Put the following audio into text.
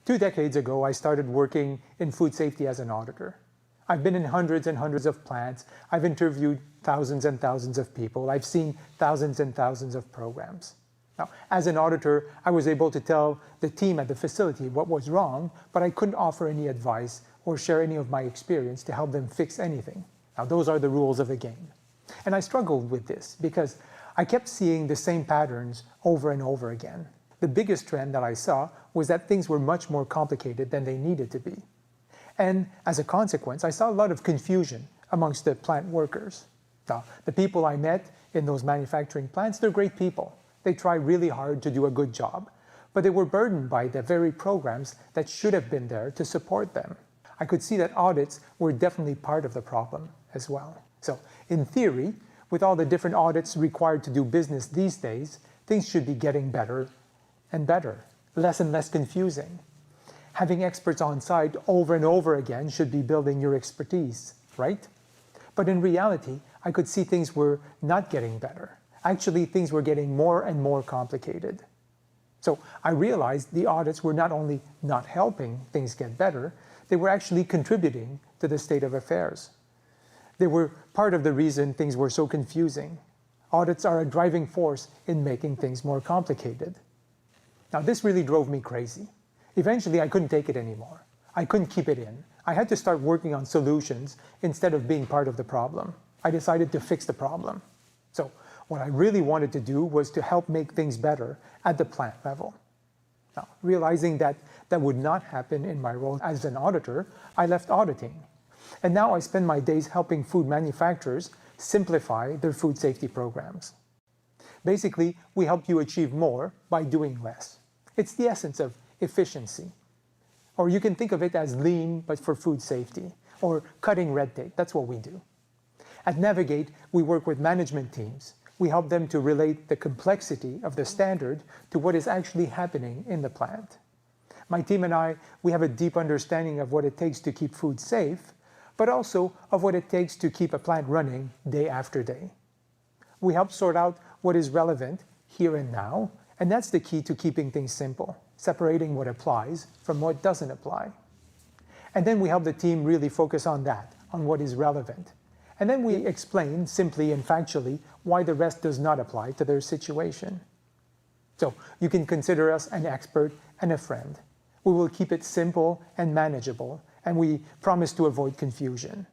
2 decades ago, I started working in food safety as an auditor. I've been in hundreds and hundreds of plants. I've interviewed thousands and thousands of people. I've seen thousands and thousands of programs. Now, as an auditor, I was able to tell the team at the facility what was wrong, but I couldn't offer any advice or share any of my experience to help them fix anything. Now, those are the rules of the game. And I struggled with this because I kept seeing the same patterns over and over again. The biggest trend that I saw was that things were much more complicated than they needed to be. And as a consequence, I saw a lot of confusion amongst the plant workers. Now, the people I met in those manufacturing plants, they're great people. They try really hard to do a good job, but they were burdened by the very programs that should have been there to support them. I could see that audits were definitely part of the problem as well. So, in theory, with all the different audits required to do business these days, things should be getting better and better, less and less confusing. Having experts on site over and over again should be building your expertise, right? But in reality, I could see things were not getting better. Actually, things were getting more and more complicated. So I realized the audits were not only not helping things get better, they were actually contributing to the state of affairs. They were part of the reason things were so confusing. Audits are a driving force in making things more complicated. Now, this really drove me crazy. Eventually, I couldn't take it anymore. I couldn't keep it in. I had to start working on solutions instead of being part of the problem. I decided to fix the problem. So what I really wanted to do was to help make things better at the plant level. Now, realizing that that would not happen in my role as an auditor, I left auditing. And now I spend my days helping food manufacturers simplify their food safety programs. Basically, we help you achieve more by doing less. It's the essence of efficiency. Or you can think of it as lean, but for food safety, or cutting red tape. That's what we do. At Navigate, we work with management teams. We help them to relate the complexity of the standard to what is actually happening in the plant. My team and I, we have a deep understanding of what it takes to keep food safe, but also of what it takes to keep a plant running day after day. We help sort out what is relevant here and now, and that's the key to keeping things simple, separating what applies from what doesn't apply. And then we help the team really focus on that, on what is relevant. And then we explain simply and factually why the rest does not apply to their situation. So you can consider us an expert and a friend. We will keep it simple and manageable, and we promise to avoid confusion.